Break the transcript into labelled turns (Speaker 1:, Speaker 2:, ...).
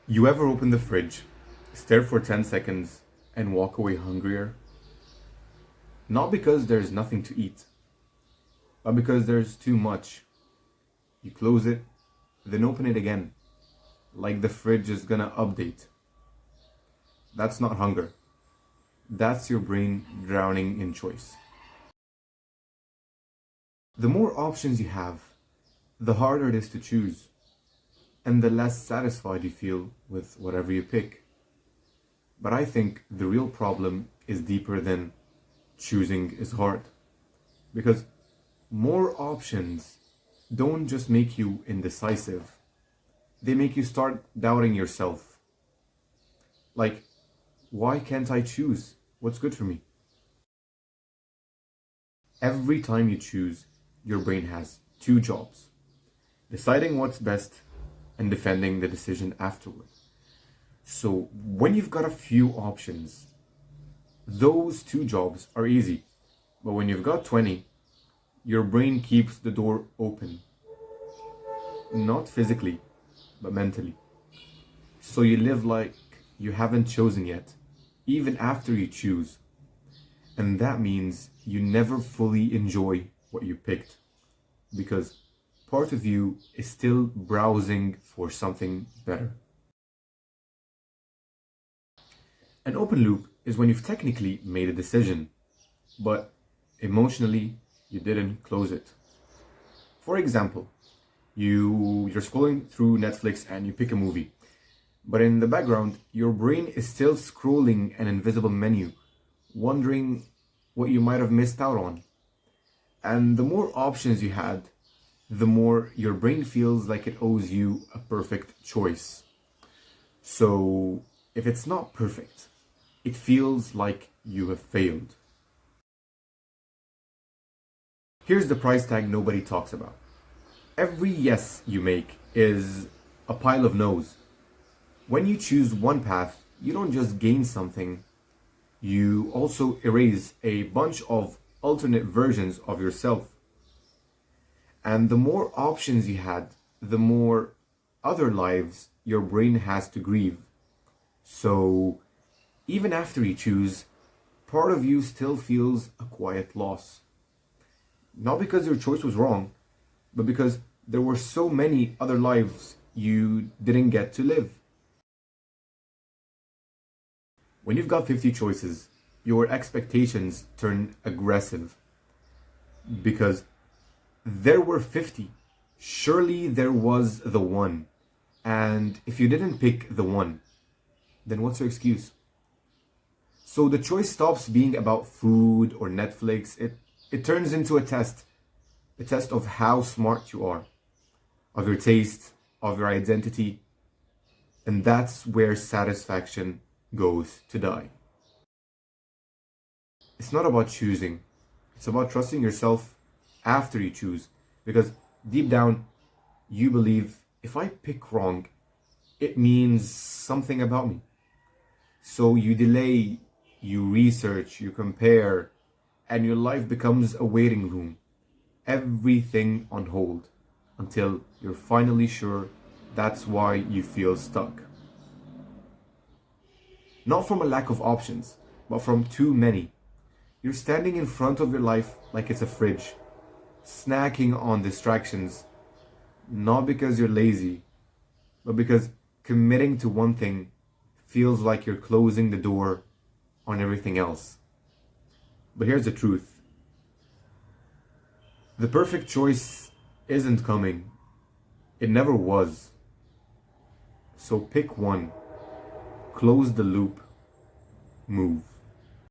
Speaker 1: You ever open the fridge, stare for 10 seconds, and walk away hungrier? Not because there's nothing to eat, but because there's too much. You close it, then open it again, like the fridge is gonna update. That's not hunger. That's your brain drowning in choice. The more options you have, the harder it is to choose, and the less satisfied you feel with whatever you pick. But I think the real problem is deeper than choosing is hard. Because more options don't just make you indecisive, they make you start doubting yourself. Like, why can't I choose what's good for me? Every time you choose, your brain has two jobs: deciding what's best and defending the decision afterward. So when you've got a few options, those two jobs are easy. But when you've got 20, your brain keeps the door open. Not physically, but mentally. So you live like you haven't chosen yet, even after you choose. And that means you never fully enjoy what you picked, because part of you is still browsing for something better. An open loop is when you've technically made a decision, but emotionally you didn't close it. For example, you're scrolling through Netflix and you pick a movie, but in the background your brain is still scrolling an invisible menu, wondering what you might have missed out on. And the more options you had, the more your brain feels like it owes you a perfect choice. So if it's not perfect, it feels like you have failed. Here's the price tag nobody talks about. Every yes you make is a pile of no's. When you choose one path, you don't just gain something, you also erase a bunch of alternate versions of yourself. And the more options you had, the more other lives your brain has to grieve. So even after you choose, part of you still feels a quiet loss. Not because your choice was wrong, but because there were so many other lives you didn't get to live. When you've got 50 choices, your expectations turn aggressive because there were 50. Surely there was the one. And if you didn't pick the one, then what's your excuse? So the choice stops being about food or Netflix. It turns into a test of how smart you are, of your taste, of your identity. And that's where satisfaction goes to die. It's not about choosing, it's about trusting yourself after you choose. Because deep down, you believe if I pick wrong, it means something about me. So you delay, you research, you compare, and your life becomes a waiting room. Everything on hold until you're finally sure that's why you feel stuck. Not from a lack of options, but from too many. You're standing in front of your life like it's a fridge, snacking on distractions, not because you're lazy, but because committing to one thing feels like you're closing the door on everything else. But here's the truth: the perfect choice isn't coming, it never was. So pick one, close the loop, move.